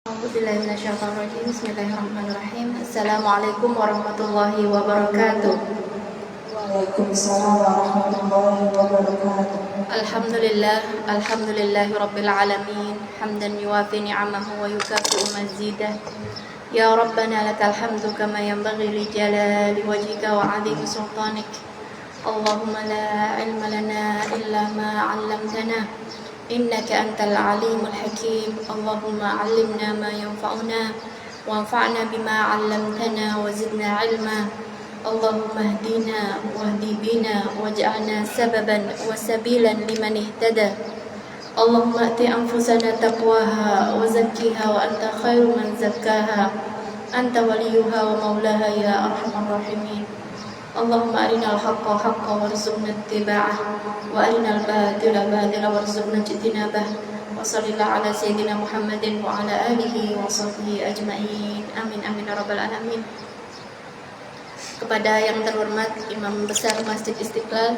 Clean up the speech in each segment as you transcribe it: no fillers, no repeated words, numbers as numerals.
Bismillahirrahmanirrahim. Assalamualaikum warahmatullahi wabarakatuh. Waalaikumsalam warahmatullahi wabarakatuh. Alhamdulillahi rabbil alamin. Hamdan yuwafi ni'amahu wa yukafi'u mazidah. Ya Rabbana lakal hamdu kama yanbaghi li jalali wajhika wa 'azimi sultanik. Allahumma la ilma lana illa ma 'allamtana. إنك أنت العليم الحكيم اللهم علمنا ما ينفعنا وانفعنا بما علمتنا وزدنا علما اللهم اهدنا واهد بنا واجعلنا سببا وسبيلا لمن اهتدى اللهم آت أنفسنا تقواها وزكها وأنت خير من زكاها أنت وليها ومولاها يا أرحم الراحمين اللهم أرنا الحق حقا وارزقنا اتباعه وأرنا الباطل باطلا وارزقنا اجتنابه وصلى الله على سيدنا محمد وعلى آله وصحبه أجمعين amin amin ya rabbal alamin. Kepada yang terhormat Imam Besar Masjid Istiqlal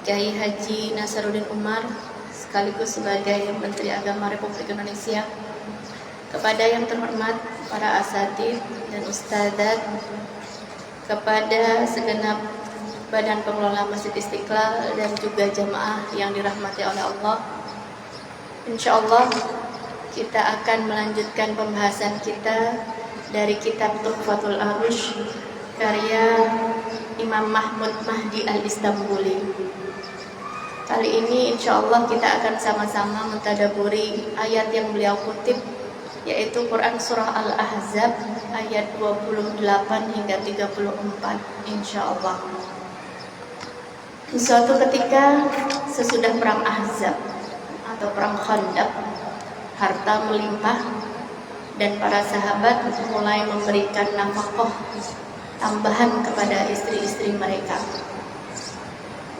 Kiai Haji Nasaruddin Umar sekaligus sebagai Menteri Agama Republik Indonesia, kepada yang terhormat para asatidz dan ustadzat, kepada segenap badan pengelola Masjid Istiqlal dan juga jamaah yang dirahmati oleh Allah. Insyaallah kita akan melanjutkan pembahasan kita dari kitab Tuhfatul Arush karya Imam Mahmud Mahdi Al-Istanbuli. Kali ini insyaallah kita akan sama-sama mentadaburi ayat yang beliau kutip, yaitu Quran Surah Al-Ahzab ayat 28 hingga 34 insyaallah. Suatu ketika sesudah perang Ahzab atau perang Khandaq, harta melimpah dan para sahabat mulai memberikan nafkah tambahan kepada istri-istri mereka.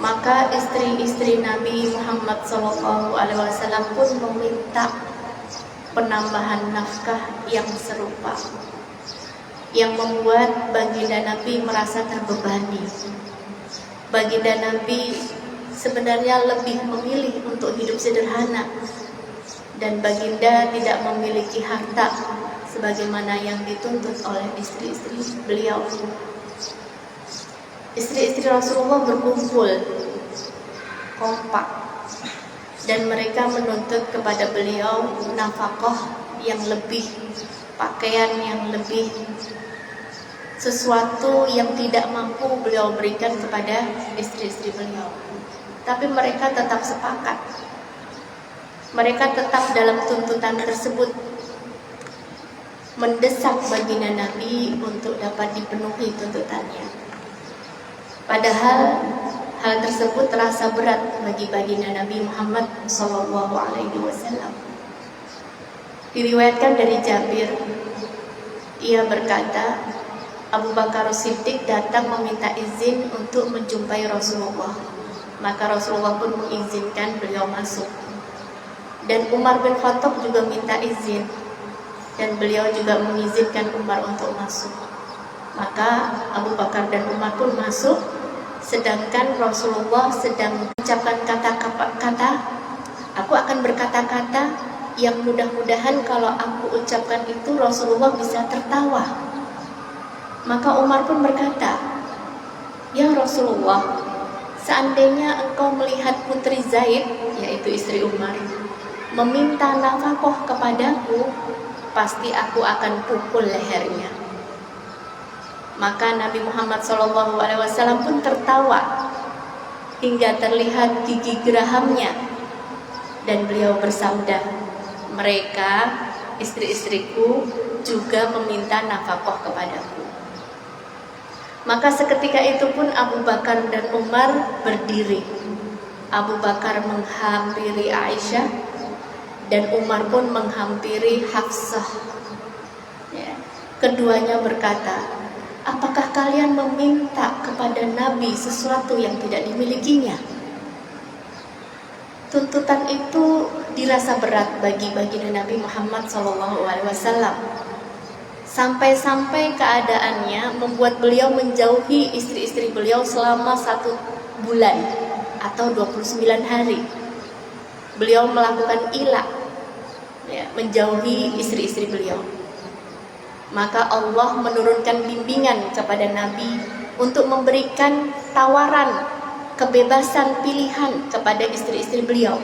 Maka istri-istri Nabi Muhammad SAW pun meminta penambahan nafkah yang serupa, yang membuat baginda Nabi merasa terbebani. Baginda Nabi sebenarnya lebih memilih untuk hidup sederhana, dan baginda tidak memiliki harta sebagaimana yang dituntut oleh istri-istri beliau. Istri-istri Rasulullah berkumpul kompak dan mereka menuntut kepada beliau nafkah yang lebih, pakaian yang lebih, sesuatu yang tidak mampu beliau berikan kepada istri-istri beliau. Tapi mereka tetap sepakat. Mereka tetap dalam tuntutan tersebut, mendesak baginda Nabi untuk dapat dipenuhi tuntutannya. Padahal hal tersebut terasa berat bagi baginda Nabi Muhammad SAW. Diriwayatkan dari Jabir, ia berkata, Abu Bakar Siddiq datang meminta izin untuk menjumpai Rasulullah. Maka Rasulullah pun mengizinkan beliau masuk. Dan Umar bin Khattab juga minta izin, dan beliau juga mengizinkan Umar untuk masuk. Maka Abu Bakar dan Umar pun masuk, sedangkan Rasulullah sedang mengucapkan kata-kata, aku akan berkata-kata yang mudah-mudahan kalau aku ucapkan itu Rasulullah bisa tertawa. Maka Umar pun berkata, ya Rasulullah, seandainya engkau melihat putri Zaid, yaitu istri Umar, meminta nafkah kepadaku, pasti aku akan pukul lehernya. Maka Nabi Muhammad SAW pun tertawa hingga terlihat gigi gerahamnya, dan beliau bersabda, mereka, istri-istriku, juga meminta nafkah kepadaku. Maka seketika itu pun Abu Bakar dan Umar berdiri. Abu Bakar menghampiri Aisyah dan Umar pun menghampiri Hafsah. Ya. Keduanya berkata, apakah kalian meminta kepada Nabi sesuatu yang tidak dimilikinya? Tuntutan itu dirasa berat bagi baginda Nabi Muhammad SAW. Sampai-sampai keadaannya membuat beliau menjauhi istri-istri beliau selama 1 bulan atau 29 hari. Beliau melakukan ilah menjauhi istri-istri beliau. Maka Allah menurunkan bimbingan kepada Nabi untuk memberikan tawaran kebebasan pilihan kepada istri-istri beliau,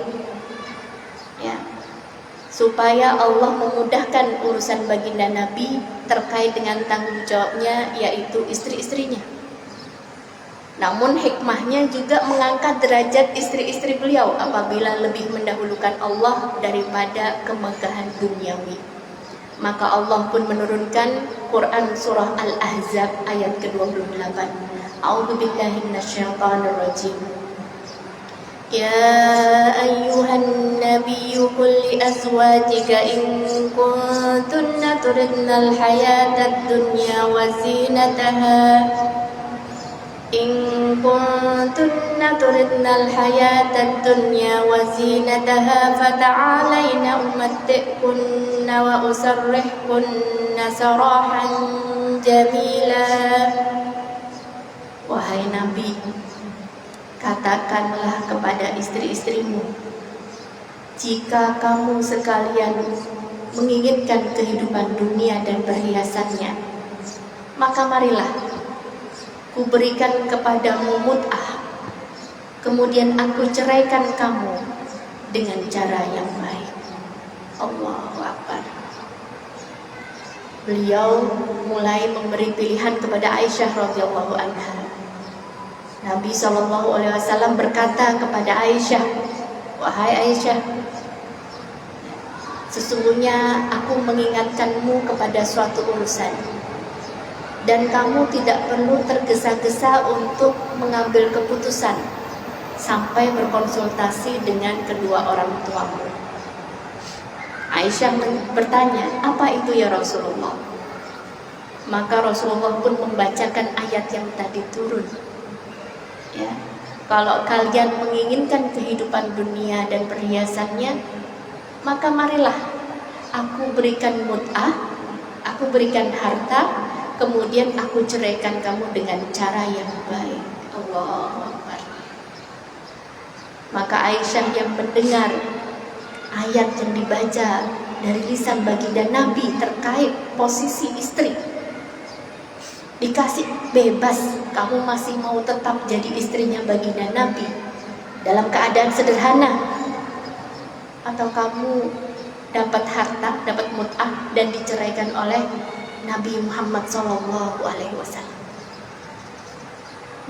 supaya Allah memudahkan urusan baginda Nabi terkait dengan tanggung jawabnya, yaitu istri-istrinya. Namun hikmahnya juga mengangkat derajat istri-istri beliau apabila lebih mendahulukan Allah daripada kemegahan duniawi. Maka Allah pun menurunkan Quran surah Al-Ahzab ayat ke-28. A'udzubillahi minasyaitonirrajim. Ya ayyuhan nabiyyu qul li azwajika in kuntunna turidnal hayatad dunya wa zinataha in kuntunna turidnal hayatad dunya wa zinataha fata'alayna umatti'kunna wa usarrihkunna sarahan jamila. Wahai Nabi, katakanlah kepada istri-istrimu, jika kamu sekalian menginginkan kehidupan dunia dan perhiasannya, maka marilah kuberikan kepadamu mut'ah, kemudian aku ceraikan kamu dengan cara yang baik. Allahu Akbar. Beliau mulai memberi pilihan kepada Aisyah radhiyallahu anha. Nabi SAW berkata kepada Aisyah, wahai Aisyah, sesungguhnya aku mengingatkanmu kepada suatu urusan, dan kamu tidak perlu tergesa-gesa untuk mengambil keputusan sampai berkonsultasi dengan kedua orang tuamu. Aisyah bertanya, apa itu ya Rasulullah? Maka Rasulullah pun membacakan ayat yang tadi turun. Kalau kalian menginginkan kehidupan dunia dan perhiasannya, maka marilah aku berikan mut'ah, aku berikan harta, kemudian aku ceraikan kamu dengan cara yang baik. Allahu Akbar. Maka Aisyah yang mendengar ayat yang dibaca dari lisan baginda Nabi terkait posisi istri, dikasih bebas, kamu masih mau tetap jadi istrinya baginda Nabi dalam keadaan sederhana, atau kamu dapat harta, dapat mut'ah dan diceraikan oleh Nabi Muhammad SAW.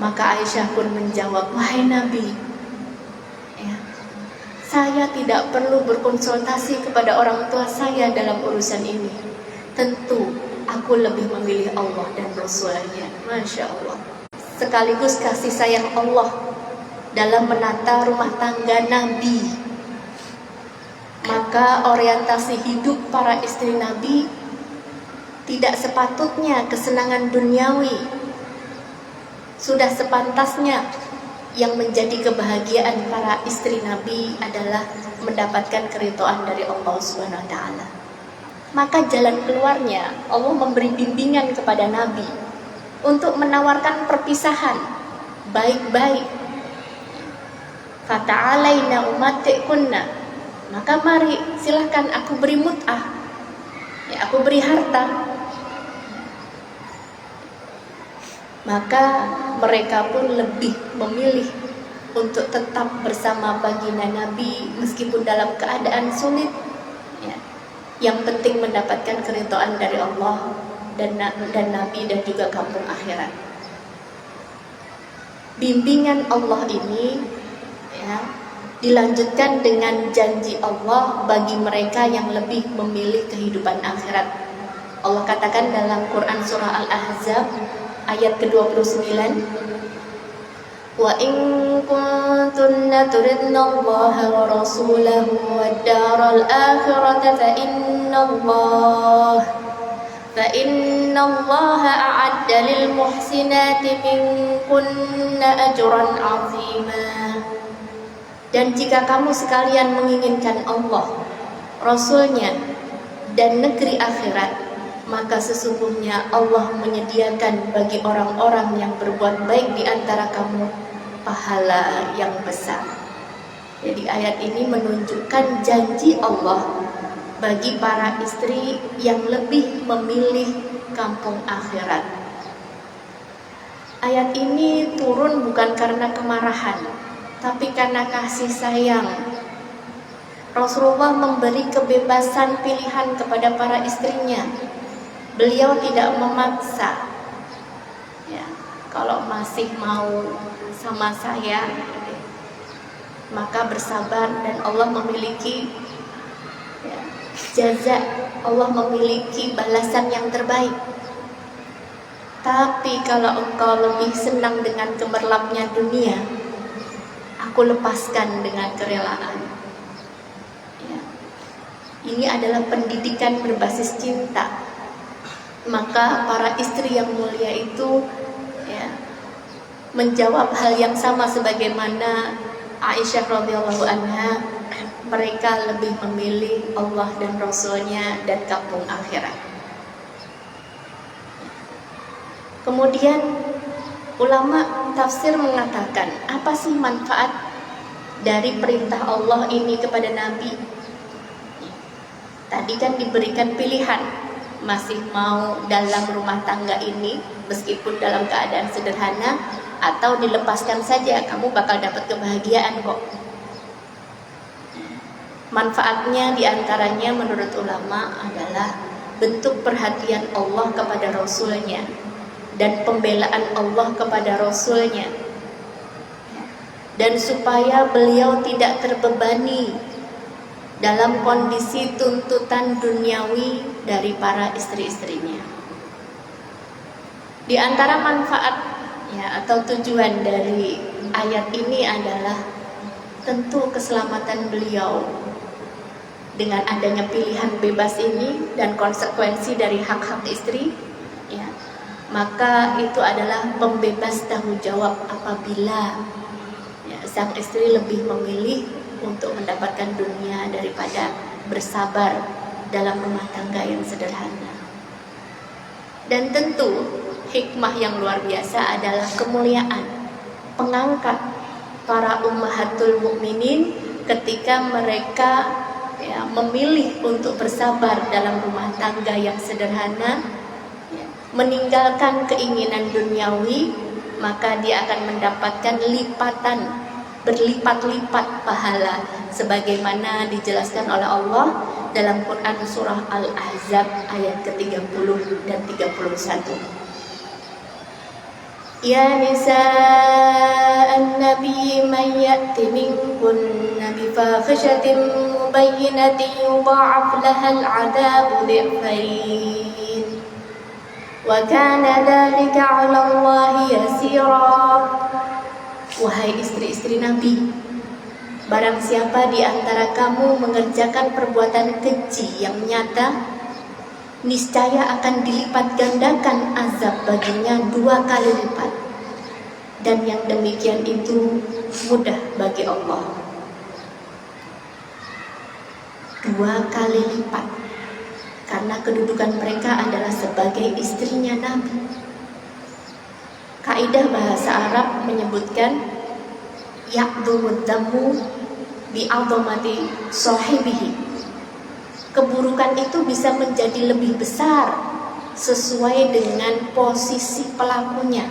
Maka Aisyah pun menjawab, wahai Nabi, saya tidak perlu berkonsultasi kepada orang tua saya dalam urusan ini. Tentu aku lebih memilih Allah dan Rasulnya. Masya Allah. Sekaligus kasih sayang Allah dalam menata rumah tangga Nabi. Maka orientasi hidup para istri Nabi tidak sepatutnya kesenangan duniawi. Sudah sepantasnya yang menjadi kebahagiaan para istri Nabi adalah mendapatkan keridhaan dari Allah SWT. Maka jalan keluarnya Allah memberi bimbingan kepada Nabi untuk menawarkan perpisahan baik-baik. Fata'alaina umatti'kunna, maka mari silahkan aku beri mut'ah, aku beri harta. Maka mereka pun lebih memilih untuk tetap bersama baginda Nabi meskipun dalam keadaan sulit. Yang penting mendapatkan keridhaan dari Allah dan Nabi dan juga kampung akhirat. Bimbingan Allah ini dilanjutkan dengan janji Allah bagi mereka yang lebih memilih kehidupan akhirat. Allah katakan dalam Quran surah Al-Ahzab ayat ke-29, wa in kuntunna turidna Allah wa rasulahu wad daral akhirata fa inna Allah a'adda lil muhsinati minkunna ajran 'azima. Dan jika kamu sekalian menginginkan Allah, Rasulnya dan negeri akhirat, maka sesungguhnya Allah menyediakan bagi orang-orang yang berbuat baik di antara kamu pahala yang besar. Jadi ayat ini menunjukkan janji Allah bagi para istri yang lebih memilih kampung akhirat. Ayat ini turun bukan karena kemarahan, tapi karena kasih sayang. Rasulullah memberi kebebasan pilihan kepada para istrinya. Beliau tidak memaksa. Ya, kalau masih mau sama saya, maka bersabar dan Allah memiliki jaza, Allah memiliki balasan yang terbaik. Tapi kalau engkau lebih senang dengan gemerlapnya dunia, aku lepaskan dengan kerelaan. Ya. Ini adalah pendidikan berbasis cinta. Maka para istri yang mulia itu menjawab hal yang sama sebagaimana Aisyah radhiyallahu anha, mereka lebih memilih Allah dan Rasulnya dan kampung akhirat. Kemudian ulama tafsir mengatakan, apa sih manfaat dari perintah Allah ini kepada Nabi? Tadi kan diberikan pilihan, masih mau dalam rumah tangga ini meskipun dalam keadaan sederhana, atau dilepaskan saja, kamu bakal dapat kebahagiaan kok. Manfaatnya diantaranya menurut ulama adalah bentuk perhatian Allah kepada Rasulnya dan pembelaan Allah kepada Rasulnya, dan supaya beliau tidak terbebani dalam kondisi tuntutan duniawi dari para istri-istrinya. Di antara manfaat atau tujuan dari ayat ini adalah tentu keselamatan beliau. Dengan adanya pilihan bebas ini dan konsekuensi dari hak-hak istri, maka itu adalah pembebas tanggung jawab apabila sang istri lebih memilih untuk mendapatkan dunia daripada bersabar dalam rumah tangga yang sederhana. Dan tentu hikmah yang luar biasa adalah kemuliaan, pengangkat para ummahatul mukminin ketika mereka memilih untuk bersabar dalam rumah tangga yang sederhana, meninggalkan keinginan duniawi, maka dia akan mendapatkan lipatan, berlipat-lipat pahala sebagaimana dijelaskan oleh Allah dalam Quran surah Al-Ahzab ayat ke-30 dan 31. Ya nisa'an nabi man ya'ti minkunna bifahishatin mubayyinatin yudha'af lahal 'adzabu dhi'fain wa kana dzalika 'ala Allahi yasira. Wahai istri-istri Nabi, barang siapa di antara kamu mengerjakan perbuatan keji yang nyata, niscaya akan dilipat gandakan azab baginya 2 kali lipat. Dan yang demikian itu mudah bagi Allah. 2 kali lipat, karena kedudukan mereka adalah sebagai istrinya Nabi. Kaidah bahasa Arab menyebutkan ya'dhumud dammu bi'adhamati sahibihi. Keburukan itu bisa menjadi lebih besar sesuai dengan posisi pelakunya.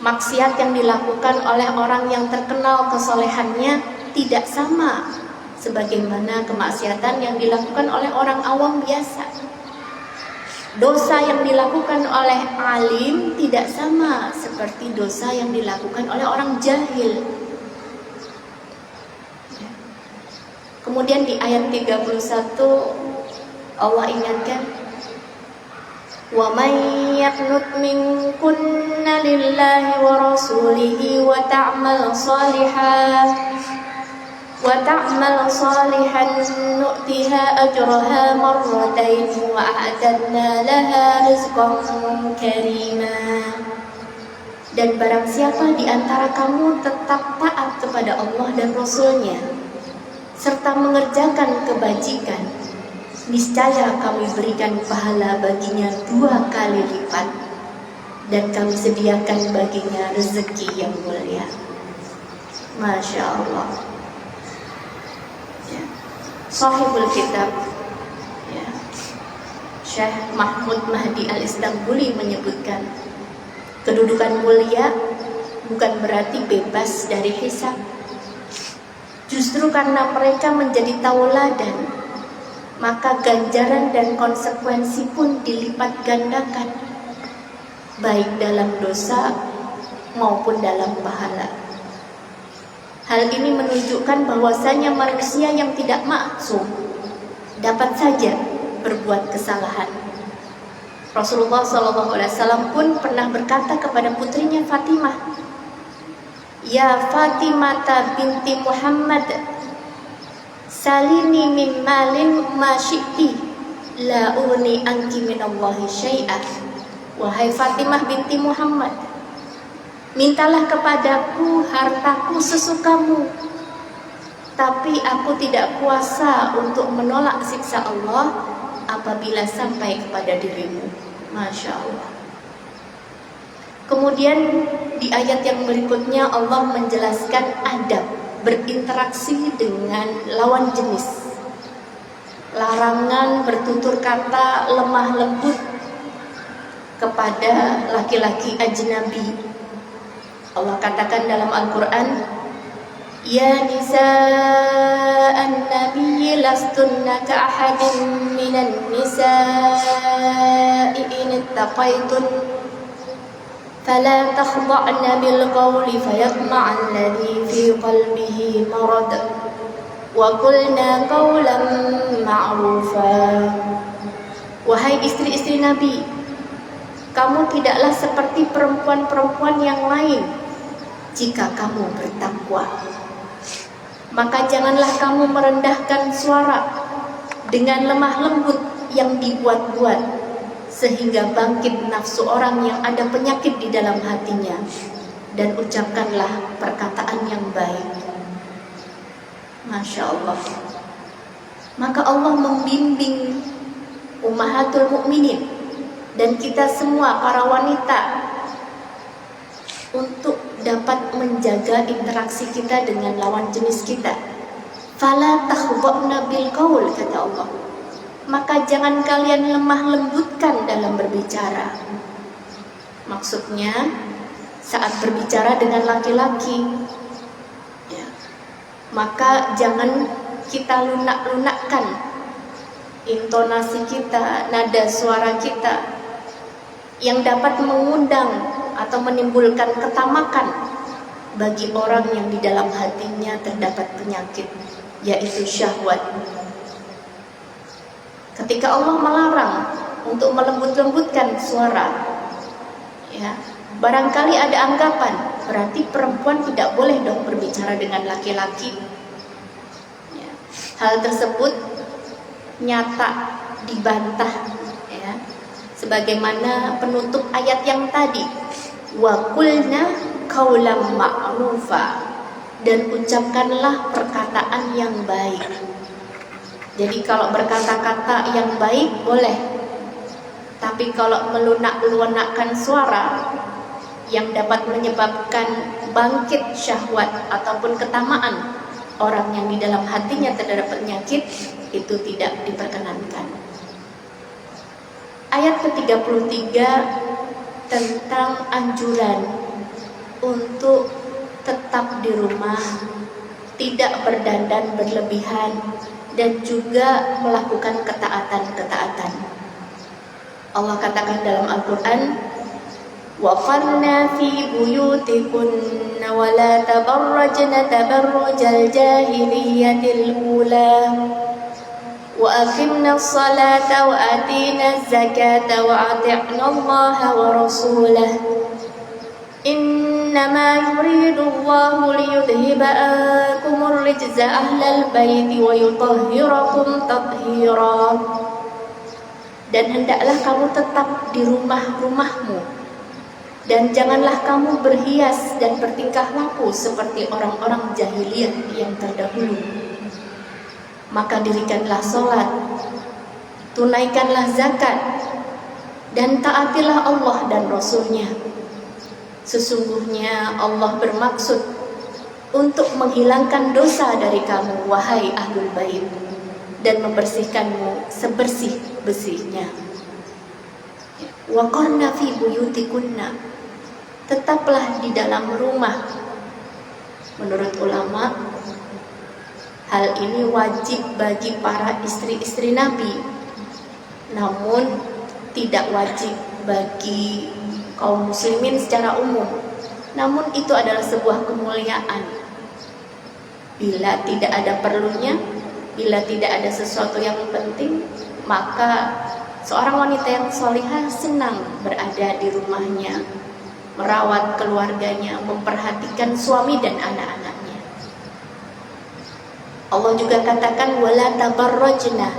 Maksiat yang dilakukan oleh orang yang terkenal kesolehannya tidak sama sebagaimana kemaksiatan yang dilakukan oleh orang awam biasa. Dosa yang dilakukan oleh alim tidak sama seperti dosa yang dilakukan oleh orang jahil. Kemudian di ayat 31 Allah ingatkan, wa may yaqnut minkunna lillahi wa rasulihi wa ta'mal salihan nu'tiha ajraha marratayn wa a'tadna laha rizqan karima. Dan barang siapa di antara kamu tetap taat kepada Allah dan Rasulnya serta mengerjakan kebajikan, niscaya kami berikan pahala baginya 2 kali lipat, dan kami sediakan baginya rezeki yang mulia. Masya Allah. Sahibul kitab, ya, Syekh Mahmud Mahdi Al-Istanbuli menyebutkan, kedudukan mulia bukan berarti bebas dari hisab. Justru karena mereka menjadi tauladan, maka ganjaran dan konsekuensi pun dilipat gandakan, baik dalam dosa maupun dalam pahala. Hal ini menunjukkan bahwasanya manusia yang tidak maksum dapat saja berbuat kesalahan. Rasulullah SAW pun pernah berkata kepada putrinya Fatimah, "Ya Fatimah binti Muhammad, salini min malin ma syi'ti, la uni anki minallahi syai'ah." Wahai Fatimah binti Muhammad, mintalah kepadaku hartaku sesukamu, tapi aku tidak kuasa untuk menolak siksa Allah apabila sampai kepada dirimu. Masya Allah. Kemudian di ayat yang berikutnya Allah menjelaskan adab berinteraksi dengan lawan jenis, larangan bertutur kata lemah lembut kepada laki-laki ajnabi. Allah katakan dalam Al-Quran, "Ya nisa'an nabiyyi lastunna ka'ahadin minan nisa'i in ittaqaitun fala takhda'na bil qawli fayatma'a alladhi fi qalbihi marad wa qulna qawlan ma'rufa." Wahai istri-istri Nabi, kamu tidaklah seperti perempuan-perempuan yang lain jika kamu bertakwa. Maka janganlah kamu merendahkan suara dengan lemah lembut yang dibuat-buat, sehingga bangkit nafsu orang yang ada penyakit di dalam hatinya, dan ucapkanlah perkataan yang baik. Masya Allah. Maka Allah membimbing ummahatul mukminin dan kita semua para wanita untuk dapat menjaga interaksi kita dengan lawan jenis kita. Fala takhda'na bil qaul, kata Allah. Maka jangan kalian lemah lembutkan dalam berbicara. Maksudnya saat berbicara dengan laki-laki, ya, maka jangan kita lunak-lunakkan intonasi kita, nada suara kita yang dapat mengundang atau menimbulkan ketamakan bagi orang yang di dalam hatinya terdapat penyakit, yaitu syahwat. Ketika Allah melarang untuk melembut-lembutkan suara, ya, barangkali ada anggapan berarti perempuan tidak boleh dong berbicara dengan laki-laki. Ya, hal tersebut nyata dibantah, ya, sebagaimana penutup ayat yang tadi, wa qulna qaulan ma'rufa, dan ucapkanlah perkataan yang baik. Jadi kalau berkata-kata yang baik boleh, tapi kalau melunak-lunakkan suara yang dapat menyebabkan bangkit syahwat ataupun ketamaan orang yang di dalam hatinya terdapat penyakit, itu tidak diperkenankan. Ayat ke-33 tentang anjuran untuk tetap di rumah, tidak berdandan berlebihan, dan juga melakukan ketaatan-ketaatan. Allah katakan dalam Al-Quran, وَقَرْنَا فِي بُيُوتِكُنَّ وَلَا تَبَرَّجْنَ تَبَرُّجَ الْجَاهِلِيَّةِ الْأُولَى وَأَقِمْنَا الصَّلَاةَ وَآتِينَا الزَّكَاةَ وَأَطِعْنَا اللَّهَ وَرَسُولَهُ إِنَّمَا يُرِيدُ اللَّهُ لِيُذْهِبَ عَنكُمُ الرِّجْزَ أَهْلَ الْبَيْتِ وَيُطَهِّرَكُمْ تَطْهِيرًا. Dan hendaklah kamu tetap di rumah-rumahmu, dan janganlah kamu berhias dan bertingkah laku seperti orang-orang jahiliyah yang terdahulu. Maka dirikanlah sholat, tunaikanlah zakat, dan taatilah Allah dan Rasul-Nya. Sesungguhnya Allah bermaksud untuk menghilangkan dosa dari kamu, wahai Ahlul Bait, dan membersihkanmu sebersih-bersihnya. Wa qarna fi buyutikunna, tetaplah di dalam rumah. Menurut ulama, hal ini wajib bagi para istri-istri Nabi, namun tidak wajib bagi kaum muslimin secara umum. Namun itu adalah sebuah kemuliaan. Bila tidak ada perlunya, bila tidak ada sesuatu yang penting, maka seorang wanita yang solihah senang berada di rumahnya, merawat keluarganya, memperhatikan suami dan anak-anaknya. Allah juga katakan wala tabarrajna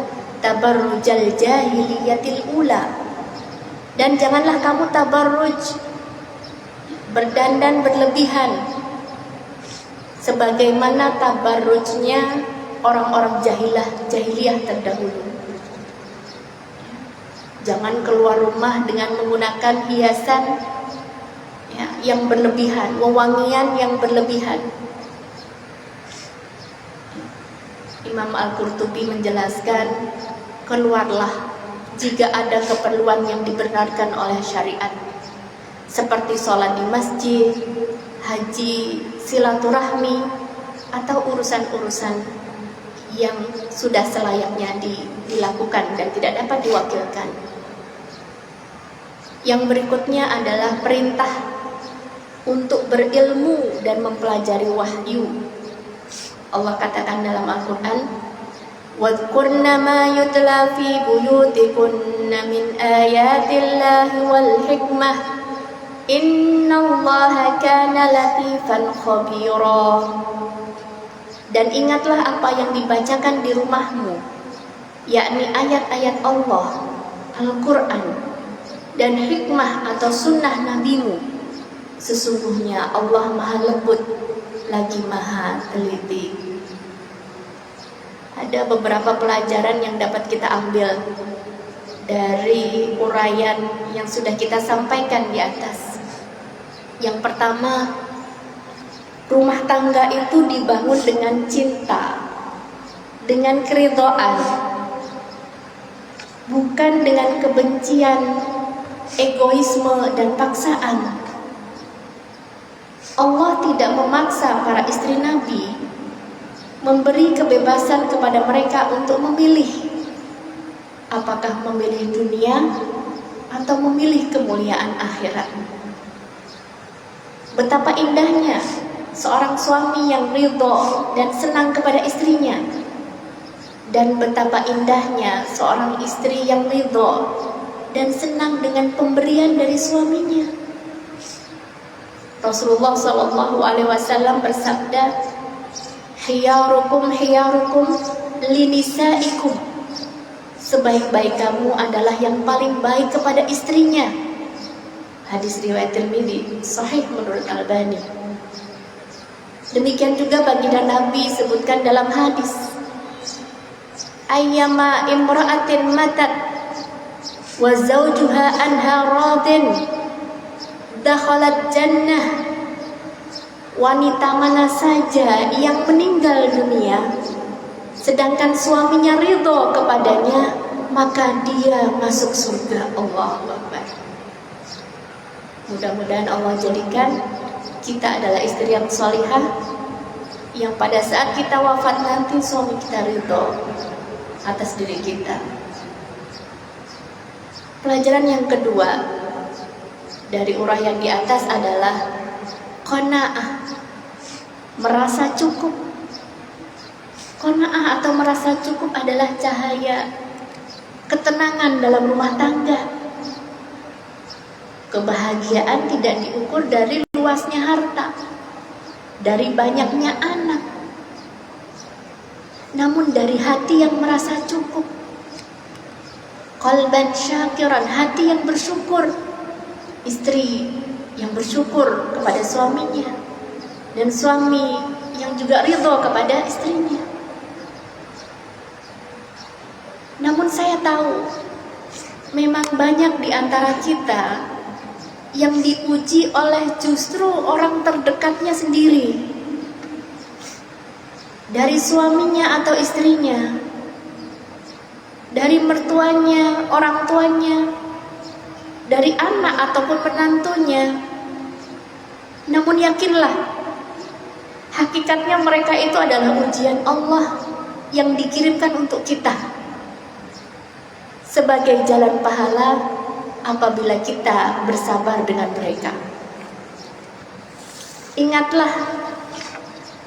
tabarrujal jahiliyatil ula, dan janganlah kamu tabarruj, berdandan berlebihan sebagaimana tabarrujnya orang-orang jahiliyah terdahulu. Jangan keluar rumah dengan menggunakan hiasan yang berlebihan, wewangian yang berlebihan. Imam Al-Qurtubi menjelaskan, keluarlah jika ada keperluan yang dibenarkan oleh syariat, seperti sholat di masjid, haji, silaturahmi, atau urusan-urusan yang sudah selayaknya dilakukan dan tidak dapat diwakilkan. Yang berikutnya adalah perintah untuk berilmu dan mempelajari wahyu. Allah katakan dalam Al-Quran, "Wadhkurna ma yutla fi buyutikunna min ayatillahi wal hikmah, innallaha kana latifan khabira." Dan ingatlah apa yang dibacakan di rumahmu, yakni ayat-ayat Allah, Al-Quran, dan hikmah atau sunnah nabimu. Sesungguhnya Allah maha lembut lagi maha teliti. Ada beberapa pelajaran yang dapat kita ambil dari uraian yang sudah kita sampaikan di atas. Yang pertama, rumah tangga itu dibangun dengan cinta, dengan keridhaan, bukan dengan kebencian, egoisme, dan paksaan. Allah tidak memaksa para istri Nabi, memberi kebebasan kepada mereka untuk memilih apakah memilih dunia atau memilih kemuliaan akhirat. Betapa indahnya seorang suami yang ridho dan senang kepada istrinya, dan betapa indahnya seorang istri yang ridho dan senang dengan pemberian dari suaminya. Rasulullah SAW bersabda, "Khiyarukum khiyarukum linisaikum." Sebaik-baik kamu adalah yang paling baik kepada istrinya. Hadis riwayat Tirmidzi, sahih menurut Albani. Demikian juga baginda Nabi sebutkan dalam hadis, "Ayyama imra'atin matat wa zawjuha anha radin dakhalat jannah." Wanita mana saja yang meninggal dunia sedangkan suaminya ridho kepadanya, maka dia masuk surga. Allahu Akbar. Mudah-mudahan Allah jadikan kita adalah istri yang salihah, yang pada saat kita wafat nanti suami kita ridho atas diri kita. Pelajaran yang kedua dari uraian di atas adalah qanaah, merasa cukup. Qanaah atau merasa cukup adalah cahaya ketenangan dalam rumah tangga. Kebahagiaan tidak diukur dari luasnya harta, dari banyaknya anak, namun dari hati yang merasa cukup. Qalban syakiran, hati yang bersyukur. Istri yang bersyukur kepada suaminya, dan suami yang juga ridho kepada istrinya. Namun saya tahu memang banyak di antara kita yang diuji oleh justru orang terdekatnya sendiri, dari suaminya atau istrinya. dari mertuanya, orang tuanya, dari anak ataupun menantunya. Namun yakinlah, hakikatnya mereka itu adalah ujian Allah yang dikirimkan untuk kita sebagai jalan pahala apabila kita bersabar dengan mereka. Ingatlah,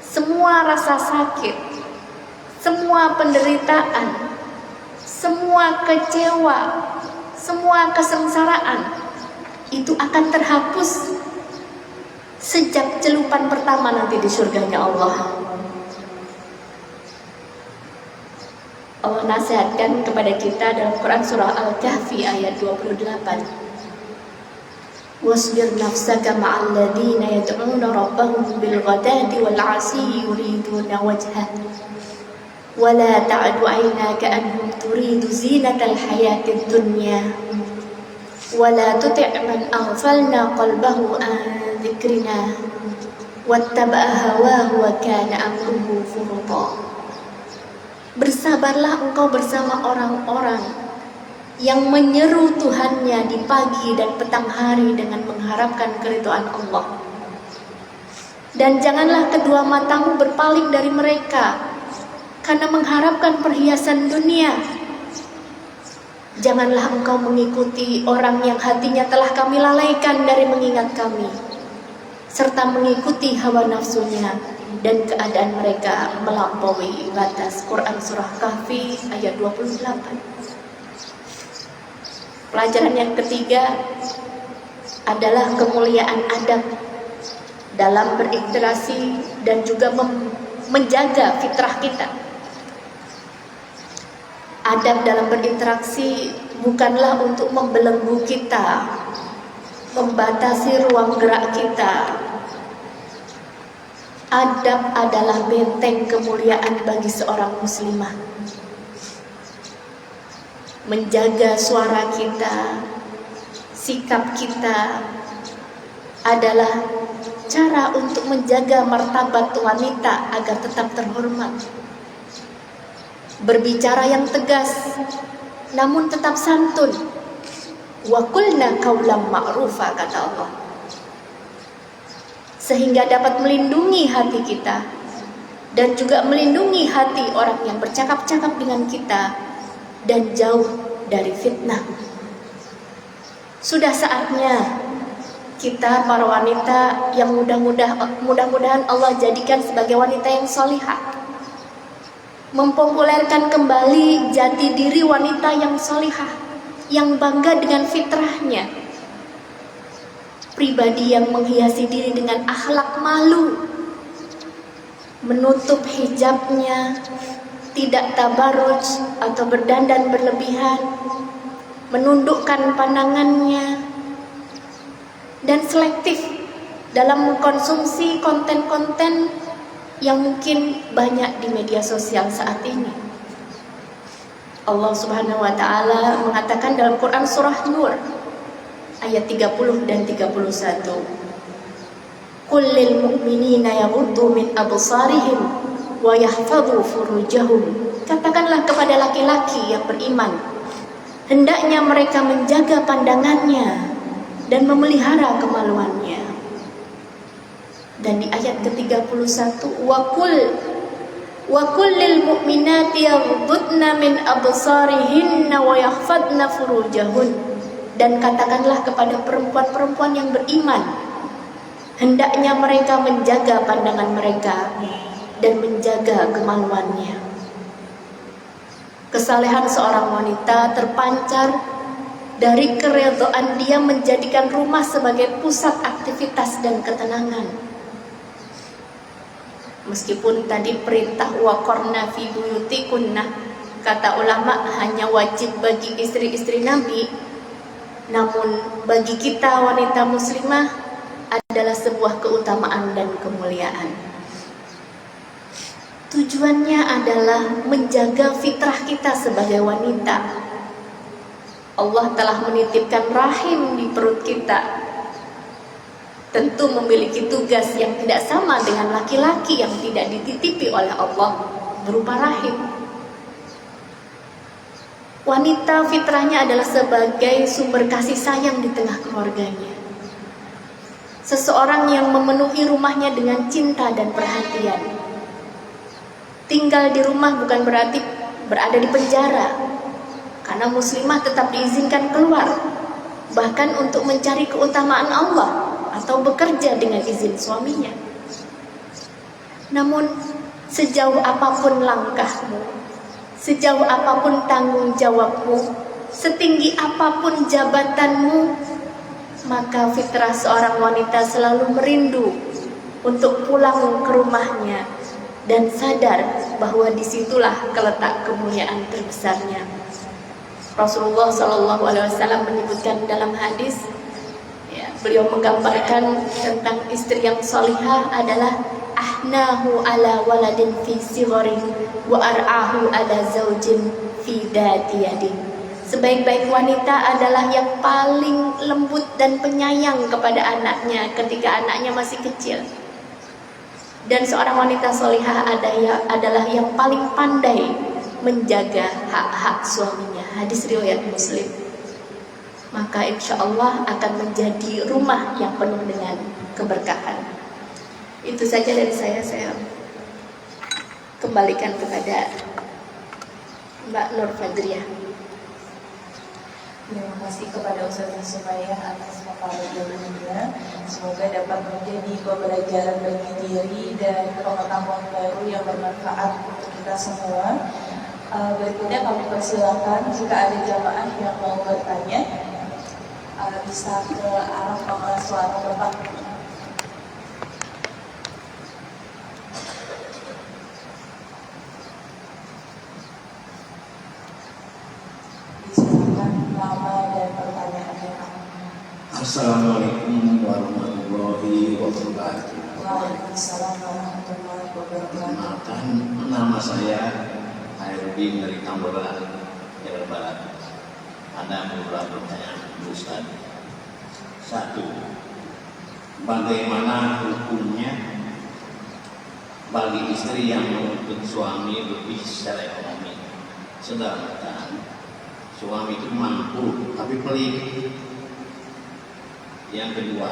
semua rasa sakit, semua penderitaan, semua kecewa, semua kesengsaraan itu akan terhapus sejak celupan pertama nanti di surganya Allah. Allah nasihatkan kepada kita dalam Quran surah Al-Kahfi ayat 28. Wasbir nafsaka ma'al ladzina yad'una rabbahum bil ghadati wal 'ashiyyi yuriduna wajhah wa la ta'du 'ainaka anhum turidu zinatal hayatid dunya wa la tuti' man aghfalna qalbahu an dzikrina wattaba'a hawahu wa kana amruhu furuta. Bersabarlah engkau bersama orang-orang yang menyeru Tuhannya di pagi dan petang hari dengan mengharapkan keridhaan Allah. Dan janganlah kedua matamu berpaling dari mereka karena mengharapkan perhiasan dunia. Janganlah engkau mengikuti orang yang hatinya telah kami lalaikan dari mengingat kami, serta mengikuti hawa nafsunya dan keadaan mereka melampaui batas. Quran surah Kahfi ayat 28. Pelajaran yang ketiga adalah kemuliaan adab dalam berinteraksi dan juga menjaga fitrah kita. Adab dalam berinteraksi bukanlah untuk membelenggu kita, membatasi ruang gerak kita. Adab adalah benteng kemuliaan bagi seorang muslimah. Menjaga suara kita, sikap kita adalah cara untuk menjaga martabat wanita agar tetap terhormat. Berbicara yang tegas, namun tetap santun. Wa qulna qawlan ma'rufa, kata Allah. Sehingga dapat melindungi hati kita dan juga melindungi hati orang yang bercakap-cakap dengan kita dan jauh dari fitnah. Sudah saatnya kita para wanita yang mudah-mudahan Allah jadikan sebagai wanita yang solihah, mempopulerkan kembali jati diri wanita yang solihah, yang bangga dengan fitrahnya, pribadi yang menghiasi diri dengan akhlak malu, menutup hijabnya, tidak tabarruj atau berdandan berlebihan, menundukkan pandangannya, dan selektif dalam mengkonsumsi konten-konten yang mungkin banyak di media sosial saat ini. Allah Subhanahu wa taala mengatakan dalam Quran surah Nur ayat 30 dan 31. Qul lil mu'minina yaghuddu min absarihim wa yahfadhu furujahum. Katakanlah kepada laki-laki yang beriman, hendaknya mereka menjaga pandangannya dan memelihara kemaluannya. Dan di ayat ke-31, wa qul lil mu'minati yaghuddna min absarihinna wa yahfadna furujahun. Dan katakanlah kepada perempuan-perempuan yang beriman, hendaknya mereka menjaga pandangan mereka dan menjaga kemaluannya. Kesalehan seorang wanita terpancar dari keredaan dia menjadikan rumah sebagai pusat aktivitas dan ketenangan. Meskipun tadi perintah waqarna fi buyutikunna, kata ulama hanya wajib bagi istri-istri Nabi, namun bagi kita wanita muslimah adalah sebuah keutamaan dan kemuliaan. Tujuannya adalah menjaga fitrah kita sebagai wanita. Allah telah menitipkan rahim di perut kita. Tentu memiliki tugas yang tidak sama dengan laki-laki yang tidak dititipi oleh Allah berupa rahim. Wanita fitrahnya adalah sebagai sumber kasih sayang di tengah keluarganya. Seseorang yang memenuhi rumahnya dengan cinta dan perhatian. Tinggal di rumah bukan berarti berada di penjara, karena muslimah tetap diizinkan keluar, bahkan untuk mencari keutamaan Allah atau bekerja dengan izin suaminya. Namun sejauh apapun langkahmu, sejauh apapun tanggung jawabmu, setinggi apapun jabatanmu, maka fitrah seorang wanita selalu merindu untuk pulang ke rumahnya dan sadar bahwa disitulah keletak kemuliaan terbesarnya. Rasulullah SAW menyebutkan dalam hadis, beliau menggambarkan tentang istri yang salihah adalah ahnahu ala waladin fi sigharin wa ar'ahu ala zaujin fi dati yadin. Sebaik-baik wanita adalah yang paling lembut dan penyayang kepada anaknya ketika anaknya masih kecil. Dan seorang wanita salihah adalah yang paling pandai menjaga hak-hak suaminya. Hadis riwayat Muslim. Maka insya Allah akan menjadi rumah yang penuh dengan keberkahan. Itu saja dari saya kembalikan kepada Mbak Nur Fadriah. Terima kasih kepada Ustazah Sumayyah atas paparan ilmunya. Semoga dapat menjadi pembelajaran bagi diri dan pengetahuan baru yang bermanfaat untuk kita semua. Berikutnya kami persilakan jika ada jamaah yang mau bertanya, bisa ke arah pengeras suara Bapak. Nama dan pertanyaannya. Assalamualaikum warahmatullahi wabarakatuh. Waalaikumsalam warahmatullahi wabarakatuh. Nama saya Hairudin dari Tamboran, Jawa Barat. Ada beberapa pertanyaan Ustaz. 1. Bagaimana hukumnya bagi istri yang menuntut suami lebih secara ekonomi, sedangkan suami itu mampu tapi pelit? Yang kedua,